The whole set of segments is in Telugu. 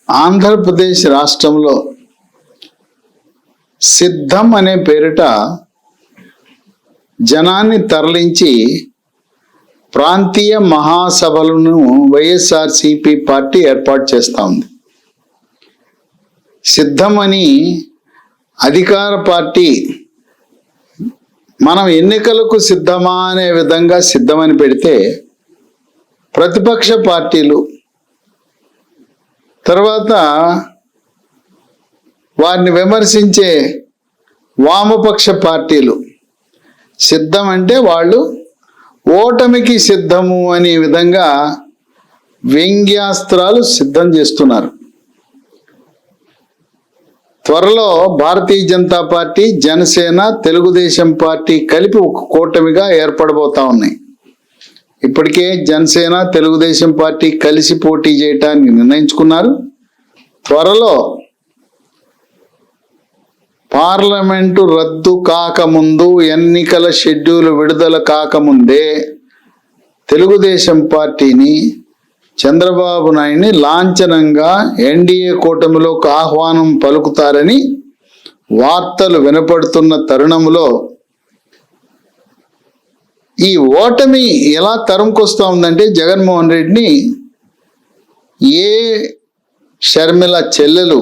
ఆంధ్రప్రదేశ్ రాష్ట్రంలో సిద్ధం అనే పేరిట జనాన్ని తరలించి ప్రాంతీయ మహాసభలను వైఎస్ఆర్సీపీ పార్టీ ఏర్పాటు చేస్తూ ఉంది. సిద్ధం అని అధికార పార్టీ మనం ఎన్నికలకు సిద్ధమా అనే విధంగా సిద్ధమని పెడితే, ప్రతిపక్ష పార్టీలు తర్వాత వారిని విమర్శించే వామపక్ష పార్టీలు సిద్ధం అంటే వాళ్ళు ఓటమికి సిద్ధము అనే విధంగా వ్యంగ్యాస్త్రాలు సిద్ధం చేస్తున్నారు. త్వరలో భారతీయ జనతా పార్టీ, జనసేన, తెలుగుదేశం పార్టీ కలిపి ఒక కూటమిగా ఏర్పడబోతా ఉన్నాయి. ఇప్పటికే జనసేన, తెలుగుదేశం పార్టీ కలిసి పోటీ చేయటానికి నిర్ణయించుకున్నారు. త్వరలో పార్లమెంటు రద్దు కాకముందు, ఎన్నికల షెడ్యూల్ విడుదల కాకముందే తెలుగుదేశం పార్టీని, చంద్రబాబు నాయుడిని లాంఛనంగా ఎన్డీఏ కూటమిలోకి ఆహ్వానం పలుకుతారని వార్తలు వినపడుతున్న తరుణంలో ఈ ఓటమి ఎలా తరుముకొస్తా ఉందంటే, జగన్మోహన్ రెడ్డిని ఏ షర్మిల చెల్లెలు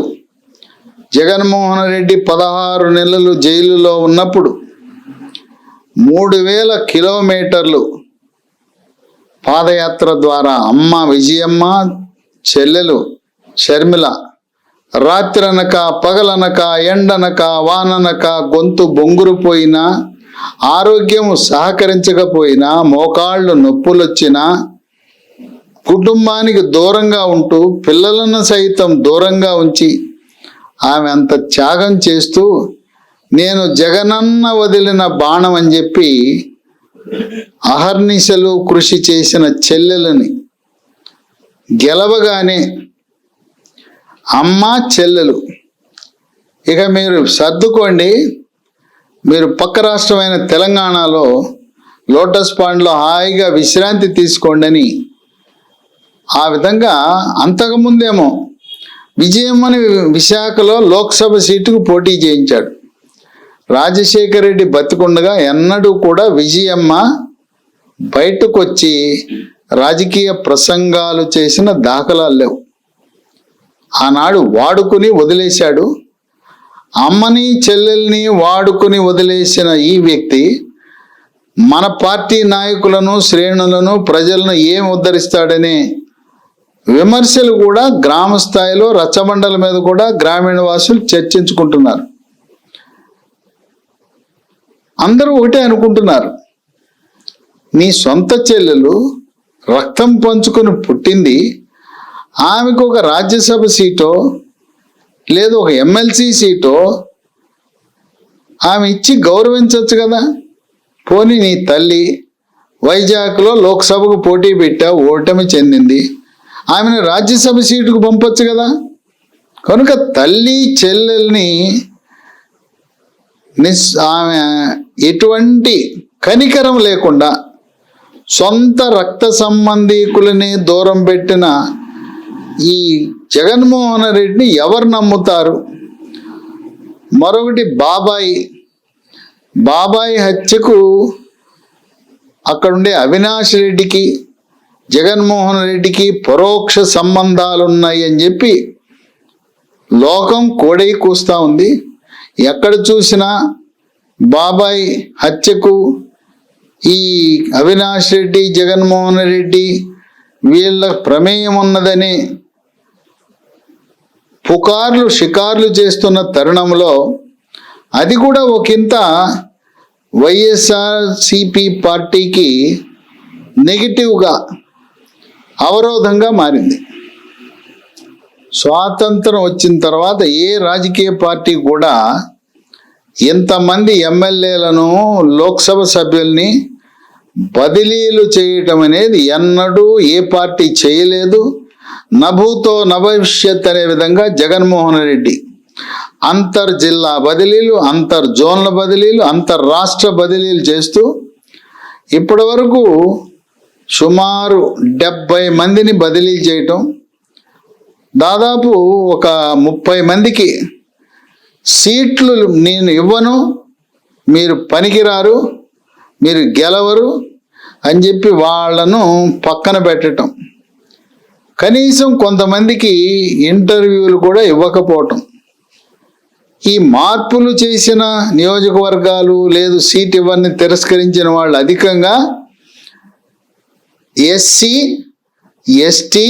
జగన్మోహన్ రెడ్డి 16 నెలలు జైలులో ఉన్నప్పుడు 3000 కిలోమీటర్లు పాదయాత్ర ద్వారా అమ్మ విజయమ్మ, చెల్లెలు షర్మిల రాత్రనక పగలనక ఎండనక వాననక గొంతు బొంగురుపోయినా, ఆరోగ్యం సహకరించకపోయినా, మోకాళ్ళు నొప్పులొచ్చినా కుటుంబానికి దూరంగా ఉంటూ పిల్లలను సైతం దూరంగా ఉంచి ఆమె అంత త్యాగం చేస్తూ నేను జగనన్న వదిలిన బాణం అని చెప్పి అహర్నిశలు కృషి చేసిన చెల్లెలని గెలవగానే అమ్మ చెల్లెలు ఇక మీరు సర్దుకోండి, మీరు పక్క రాష్ట్రమైన తెలంగాణలో లోటస్ పాండ్లో హాయిగా విశ్రాంతి తీసుకోండి అని ఆ విధంగా అంతకుముందేమో విజయమ్మని విశాఖలో లోక్సభ సీటుకు పోటీ చేయించాడు. రాజశేఖర రెడ్డి బతికుండగా ఎన్నడూ కూడా విజయమ్మ బయటకు వచ్చి రాజకీయ ప్రసంగాలు చేసిన దాఖలాలు లేవు. ఆనాడు వాడుకుని వదిలేశాడు. అమ్మని చెల్లెల్ని వాడుకుని వదిలేసిన ఈ వ్యక్తి మన పార్టీ నాయకులను, శ్రేణులను, ప్రజలను ఏం ఉద్ధరిస్తాడనే విమర్శలు కూడా గ్రామ స్థాయిలో, రచ్చబండల మీద కూడా గ్రామీణ వాసులు చర్చించుకుంటున్నారు. అందరూ ఒకటే అనుకుంటున్నారు, నీ సొంత చెల్లెలు రక్తం పంచుకొని పుట్టింది, ఆమెకు ఒక రాజ్యసభ సీటో లేదు ఒక ఎమ్మెల్సీ సీటో ఆమె ఇచ్చి గౌరవించవచ్చు కదా. పోనీ నీ తల్లి వైజాగ్లో లోక్సభకు పోటీ పెట్టావు, ఓటమి చెందింది, ఆమెను రాజ్యసభ సీటుకు పంపొచ్చు కదా. కనుక తల్లి చెల్లెల్ని ఆమె ఎటువంటి కనికరం లేకుండా సొంత రక్త సంబంధీకులని దూరం పెట్టిన ఈ జగన్మోహన్ రెడ్డిని ఎవరు నమ్ముతారు? మరొకటి బాబాయి హత్యకు అక్కడుండే అవినాష్ రెడ్డికి, జగన్మోహన్ రెడ్డికి పరోక్ష సంబంధాలున్నాయి అని చెప్పి లోకం కోడై కూస్తా ఉంది. ఎక్కడ చూసినా బాబాయ్ హత్యకు ఈ అవినాష్ రెడ్డి, జగన్మోహన్ రెడ్డి వీళ్ళ ప్రమేయం ఉన్నదని పుకార్లు షికార్లు చేస్తున్న తరుణంలో అది కూడా ఒకంత వైఎస్ఆర్సీపీ పార్టీకి నెగిటివ్గా, అవరోధంగా మారింది. స్వాతంత్రం వచ్చిన తర్వాత ఏ రాజకీయ పార్టీ కూడా ఇంతమంది ఎమ్మెల్యేలను, లోక్సభ సభ్యుల్ని బదిలీలు చేయటం అనేది ఎన్నడూ ఏ పార్టీ చేయలేదు. నభూతో నభవిష్యత్ అనే విధంగా జగన్మోహన్ రెడ్డి అంతర్జిల్లా బదిలీలు, అంతర్జోన్ల బదిలీలు, అంతర్రాష్ట్ర బదిలీలు చేస్తూ ఇప్పటి వరకు సుమారు 70 మందిని బదిలీ చేయటం, దాదాపు ఒక 30 మందికి సీట్లు నేను ఇవ్వను, మీరు పనికిరారు, మీరు గెలవరు అని చెప్పి వాళ్ళను పక్కన పెట్టడం, కనీసం కొంతమందికి ఇంటర్వ్యూలు కూడా ఇవ్వకపోవటం. ఈ మార్పులు చేసిన నియోజకవర్గాలు లేదు సీట్ ఇవ్వని తిరస్కరించిన వాళ్ళు అధికంగా ఎస్సీ, ఎస్టీ,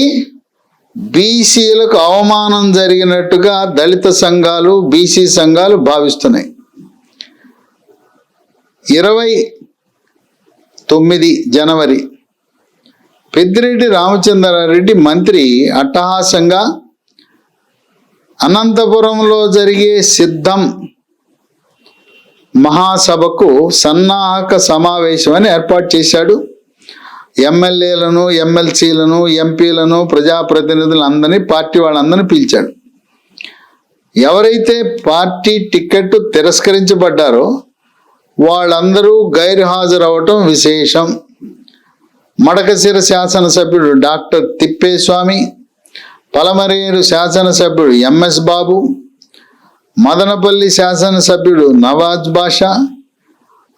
బీసీలకు అవమానం జరిగినట్టుగా దళిత సంఘాలు, బీసీ సంఘాలు భావిస్తున్నాయి. 29 జనవరి పెద్దిరెడ్డి రామచంద్రారెడ్డి మంత్రి అట్టహాసంగా అనంతపురంలో జరిగే సిద్ధం మహాసభకు సన్నాహక సమావేశం అని ఏర్పాటు చేశాడు. ఎమ్మెల్యేలను, ఎమ్మెల్సీలను, ఎంపీలను, ప్రజాప్రతినిధులు అందరినీ, పార్టీ వాళ్ళందరినీ పిలిచాడు. ఎవరైతే పార్టీ టికెట్ తిరస్కరించబడ్డారో వాళ్ళందరూ గైర్హాజరవటం విశేషం. మడకశిర శాసనసభ్యుడు డాక్టర్ తిప్పేస్వామి, పలమరేరు శాసనసభ్యుడు ఎంఎస్ బాబు, మదనపల్లి శాసనసభ్యుడు నవాజ్ బాషా,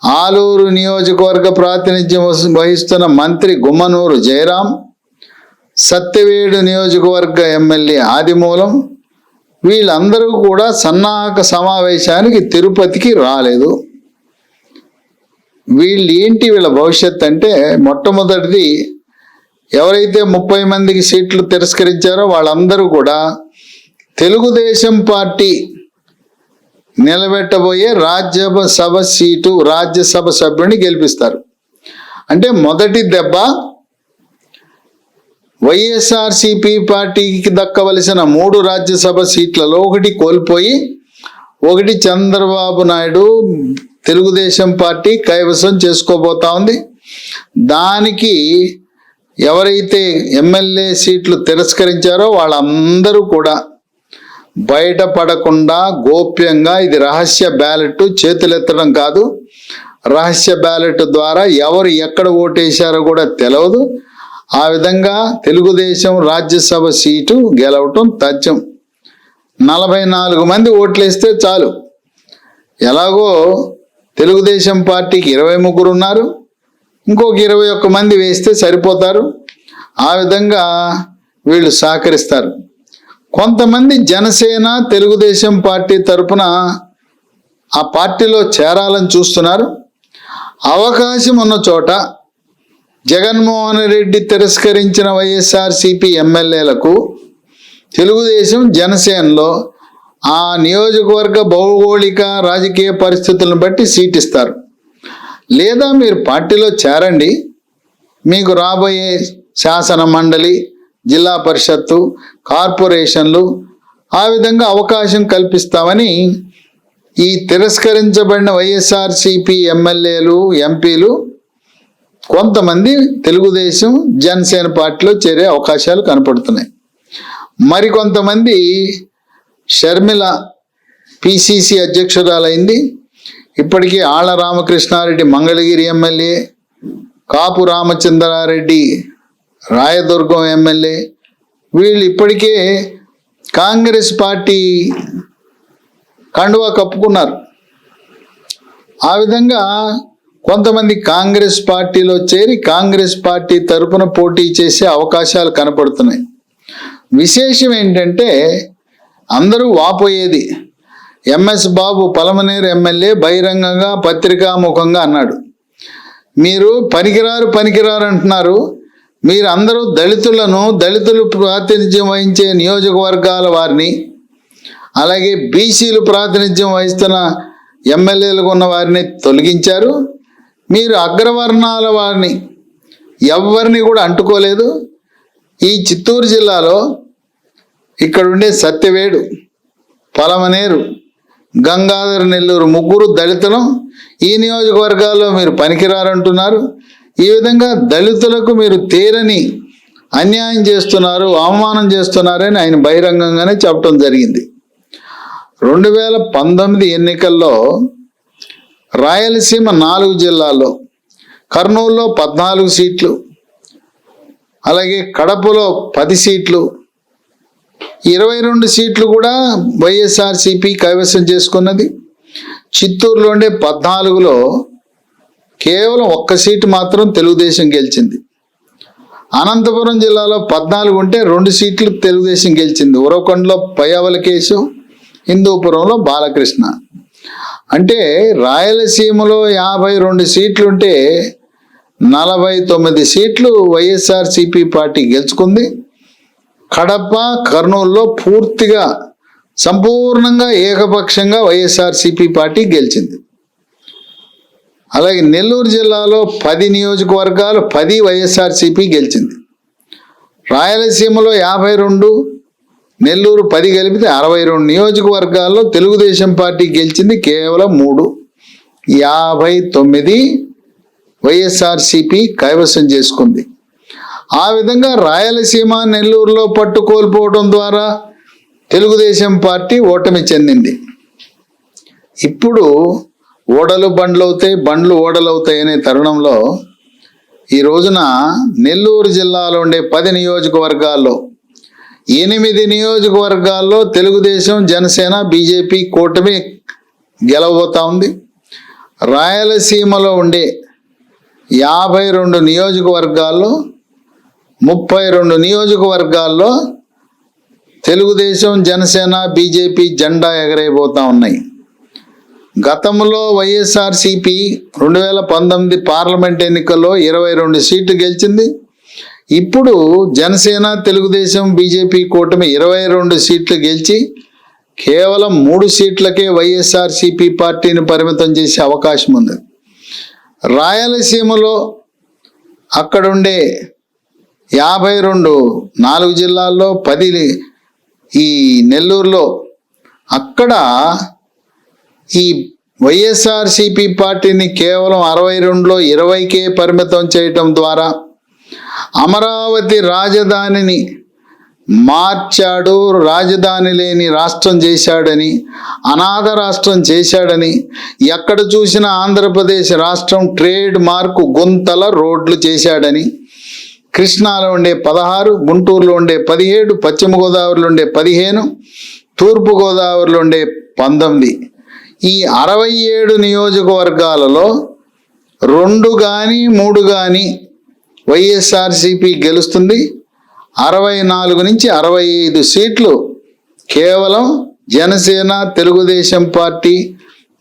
ఆలూరు నియోజకవర్గ ప్రాతినిధ్యం వహిస్తున్న మంత్రి గుమ్మనూరు జయరాం, సత్యవేడు నియోజకవర్గ ఎమ్మెల్యే ఆదిమూలం, వీళ్ళందరూ కూడా సన్నాహక సమావేశానికి తిరుపతికి రాలేదు. వీళ్ళ భవిష్యత్ అంటే మొట్టమొదటిది ఎవరైతే 30 మందికి సీట్లు తిరస్కరించారో వాళ్ళందరూ కూడా తెలుగుదేశం పార్టీ నిలబెట్టబోయే రాజ్యసభ సభ్యుడిని గెలిపిస్తారు. అంటే మొదటి దెబ్బ వైఎస్ఆర్సీపీ పార్టీకి దక్కవలసిన 3 రాజ్యసభ సీట్లలో 1 కోల్పోయి 1 చంద్రబాబు నాయుడు తెలుగుదేశం పార్టీ కైవసం చేసుకోబోతా ఉంది. దానికి ఎవరైతే ఎమ్మెల్యే సీట్లు తిరస్కరించారో వాళ్ళందరూ కూడా బయటపడకుండా గోప్యంగా, ఇది రహస్య బ్యాలెట్, చేతులెత్తడం కాదు, రహస్య బ్యాలెట్ ద్వారా ఎవరు ఎక్కడ ఓటేశారో కూడా తెలియదు. ఆ విధంగా తెలుగుదేశం రాజ్యసభ సీటు గెలవటం తథ్యం. 44 మంది ఓట్లేస్తే చాలు. ఎలాగో తెలుగుదేశం పార్టీకి 23 ఉన్నారు, ఇంకొక 21 మంది వేస్తే సరిపోతారు. ఆ విధంగా వీళ్ళు సహకరిస్తారు. కొంతమంది జనసేన, తెలుగుదేశం పార్టీ తరపున ఆ పార్టీలో చేరాలని చూస్తున్నారు. అవకాశం ఉన్న చోట జగన్మోహన్ రెడ్డి తిరస్కరించిన వైఎస్ఆర్సీపీ ఎమ్మెల్యేలకు తెలుగుదేశం, జనసేనలో ఆ నియోజకవర్గ భౌగోళిక రాజకీయ పరిస్థితులను బట్టి సీట్ ఇస్తారు. లేదా మీరు పార్టీలో చేరండి, మీకు రాబోయే శాసన మండలి, జిల్లా పరిషత్తు, కార్పొరేషన్లు ఆ విధంగా అవకాశం కల్పిస్తామని ఈ తిరస్కరించబడిన వైఎస్ఆర్సీపీ ఎమ్మెల్యేలు, ఎంపీలు కొంతమంది తెలుగుదేశం, జనసేన పార్టీలో చేరే అవకాశాలు కనపడుతున్నాయి. మరికొంతమంది షర్మిల పిసిసి అధ్యక్షురాలైంది. ఇప్పటికీ ఆళ్ల రామకృష్ణారెడ్డి మంగళగిరి ఎమ్మెల్యే, కాపు రామచంద్రారెడ్డి రాయదుర్గం ఎమ్మెల్యే, వీళ్ళు ఇప్పటికే కాంగ్రెస్ పార్టీ కండువా కప్పుకున్నారు. ఆ విధంగా కొంతమంది కాంగ్రెస్ పార్టీలో చేరి కాంగ్రెస్ పార్టీ తరపున పోటీ చేసే అవకాశాలు కనపడుతున్నాయి. విశేషం ఏంటంటే అందరూ వాపోయేది, ఎంఎస్ బాబు పలమనేరు ఎమ్మెల్యే బహిరంగంగా పత్రికాముఖంగా అన్నాడు, మీరు పనికిరారు అంటున్నారు, మీరు అందరూ దళితులు ప్రాతినిధ్యం వహించే నియోజకవర్గాల వారిని, అలాగే బీసీలు ప్రాతినిధ్యం వహిస్తున్న ఎమ్మెల్యేలకు ఉన్న వారిని తొలగించారు, మీరు అగ్రవర్ణాల వారిని ఎవరిని కూడా అంటుకోలేదు. ఈ చిత్తూరు జిల్లాలో ఇక్కడుండే సత్యవేడు, పలమనేరు, గంగాధర నెల్లూరు 3 దళితులు, ఈ నియోజకవర్గాల్లో మీరు పనికిరారంటున్నారు. ఈ విధంగా దళితులకు మీరు తీరని అన్యాయం చేస్తున్నారు, అవమానం చేస్తున్నారని ఆయన బహిరంగంగానే చెప్పడం జరిగింది. 2019 ఎన్నికల్లో రాయలసీమ 4 జిల్లాల్లో, కర్నూలులో 14 సీట్లు, అలాగే కడపలో 10 సీట్లు, 22 సీట్లు కూడా వైఎస్ఆర్సీపీ కైవసం చేసుకున్నది. చిత్తూరులో ఉండే 14లో కేవలం 1 సీటు మాత్రం తెలుగుదేశం గెలిచింది. అనంతపురం జిల్లాలో 14 ఉంటే 2 సీట్లు తెలుగుదేశం గెలిచింది. ఉరవకొండలో పయ్యావల కేశవ్, హిందూపురంలో బాలకృష్ణ. అంటే రాయలసీమలో 52 సీట్లుంటే 49 సీట్లు వైఎస్ఆర్సీపీ పార్టీ గెలుచుకుంది. కడప, కర్నూలులో పూర్తిగా సంపూర్ణంగా ఏకపక్షంగా వైఎస్ఆర్సీపీ పార్టీ గెలిచింది. అలాగే నెల్లూరు జిల్లాలో 10 నియోజకవర్గాలు 10 వైఎస్ఆర్సీపీ గెలిచింది. రాయలసీమలో 52, నెల్లూరు 10 కలిపితే 62 నియోజకవర్గాల్లో తెలుగుదేశం పార్టీ గెలిచింది కేవలం 3. 59 వైఎస్ఆర్సీపీ కైవసం చేసుకుంది. ఆ విధంగా రాయలసీమ, నెల్లూరులో పట్టు కోల్పోవడం ద్వారా తెలుగుదేశం పార్టీ ఓటమి చెందింది. ఇప్పుడు ఓడలు బండ్లు అవుతాయి, బండ్లు ఓడలు అవుతాయి అనే తరుణంలో ఈ రోజున నెల్లూరు జిల్లాలో ఉండే 10 నియోజకవర్గాల్లో 8 నియోజకవర్గాల్లో తెలుగుదేశం, జనసేన, బీజేపీ కూటమి గెలవబోతా ఉంది. రాయలసీమలో ఉండే 52 నియోజకవర్గాల్లో 32 నియోజకవర్గాల్లో తెలుగుదేశం, జనసేన, బీజేపీ జెండా ఎగరేయబోతా ఉన్నాయి. గతంలో వైఎస్ఆర్సీపీ 2019 పార్లమెంట్ ఎన్నికల్లో 22 సీట్లు గెలిచింది. ఇప్పుడు జనసేన, తెలుగుదేశం, బీజేపీ కూటమి 22 సీట్లు గెలిచి కేవలం 3 సీట్లకే వైఎస్ఆర్సీపీ పార్టీని పరిమితం చేసే అవకాశం ఉంది. రాయలసీమలో అక్కడుండే 52 4 జిల్లాల్లో 10 ఈ నెల్లూరులో అక్కడ ఈ వైఎస్ఆర్సీపీ పార్టీని కేవలం 62లో 20కే పరిమితం చేయటం ద్వారా అమరావతి రాజధానిని మార్చాడు, రాజధాని లేని రాష్ట్రం చేశాడని, అనాథ రాష్ట్రం చేశాడని, ఎక్కడ చూసినా ఆంధ్రప్రదేశ్ రాష్ట్రం ట్రేడ్ మార్కు గుంతల రోడ్లు చేశాడని, కృష్ణాలో ఉండే 16, గుంటూరులో ఉండే 17, పశ్చిమ గోదావరిలో ఉండే 15, తూర్పు గోదావరిలో ఉండే 19, ఈ 67 నియోజకవర్గాలలో 2 కానీ 3 కానీ వైఎస్ఆర్సీపీ గెలుస్తుంది. 64 నుంచి 65 సీట్లు కేవలం జనసేన, తెలుగుదేశం పార్టీ,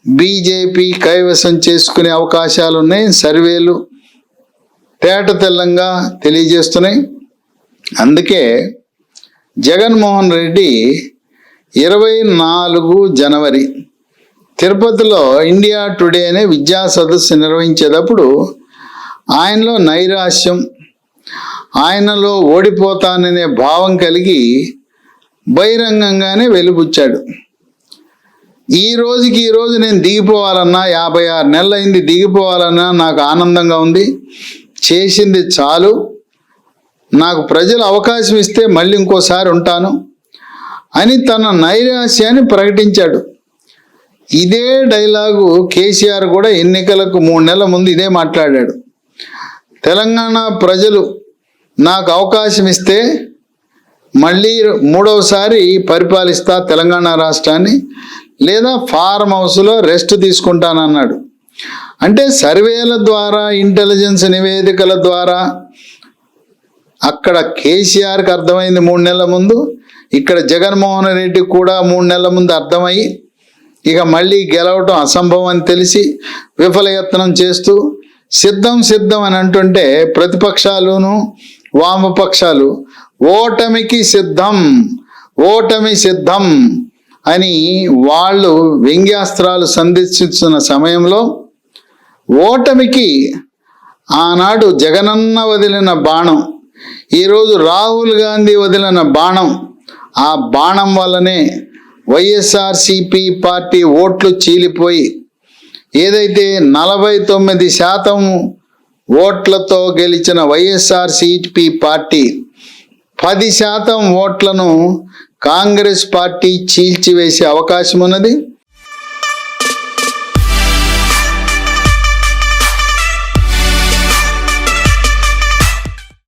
బీజేపీ కైవసం చేసుకునే అవకాశాలు ఉన్నాయి. సర్వేలు తేట తెల్లంగా తెలియజేస్తున్నాయి. అందుకే జగన్మోహన్ రెడ్డి 24 జనవరి తిరుపతిలో ఇండియా టుడే అనే విద్యా సదస్సు నిర్వహించేటప్పుడు ఆయనలో నైరాశ్యం, ఆయనలో ఓడిపోతాననే భావం కలిగి బహిరంగంగానే వెలుబుచ్చాడు. ఈ రోజు నేను దిగిపోవాలన్నా, 56 నెలలైంది, దిగిపోవాలన్నా నాకు ఆనందంగా ఉంది, చేసింది చాలు, నాకు ప్రజలు అవకాశం ఇస్తే మళ్ళీ ఇంకోసారి ఉంటాను అని తన నైరాశ్యాన్ని ప్రకటించాడు. ఇదే డైలాగు కేసీఆర్ కూడా ఎన్నికలకు 3 నెలల ముందు ఇదే మాట్లాడాడు. తెలంగాణ ప్రజలు నాకు అవకాశం ఇస్తే మళ్ళీ 3వసారి పరిపాలిస్తా తెలంగాణ రాష్ట్రాన్ని, లేదా ఫార్మ్ హౌస్లో రెస్ట్ తీసుకుంటానన్నాడు. అంటే సర్వేల ద్వారా, ఇంటెలిజెన్స్ నివేదికల ద్వారా అక్కడ కేసీఆర్కి అర్థమైంది 3 నెలల ముందు, ఇక్కడ జగన్మోహన్ రెడ్డి కూడా 3 నెలల ముందు అర్థమయ్యి ఇక మళ్ళీ గెలవటం అసంభవం అని తెలిసి విఫలయత్నం చేస్తూ సిద్ధం అని అంటుంటే ప్రతిపక్షాలును వామపక్షాలు ఓటమి సిద్ధం అని వాళ్ళు వ్యంగ్యాస్త్రాలు సంధిస్తున్న సమయంలో ఓటమికి ఆనాడు జగనన్న వదిలిన బాణం, ఈరోజు రాహుల్ గాంధీ వదిలిన బాణం, ఆ బాణం వల్లనే వైఎస్ఆర్సీపీ పార్టీ ఓట్లు చీలిపోయి ఏదైతే 49% ఓట్లతో గెలిచిన వైఎస్ఆర్సీపీ పార్టీ 10% ఓట్లను కాంగ్రెస్ పార్టీ చీల్చివేసే అవకాశం ఉన్నది.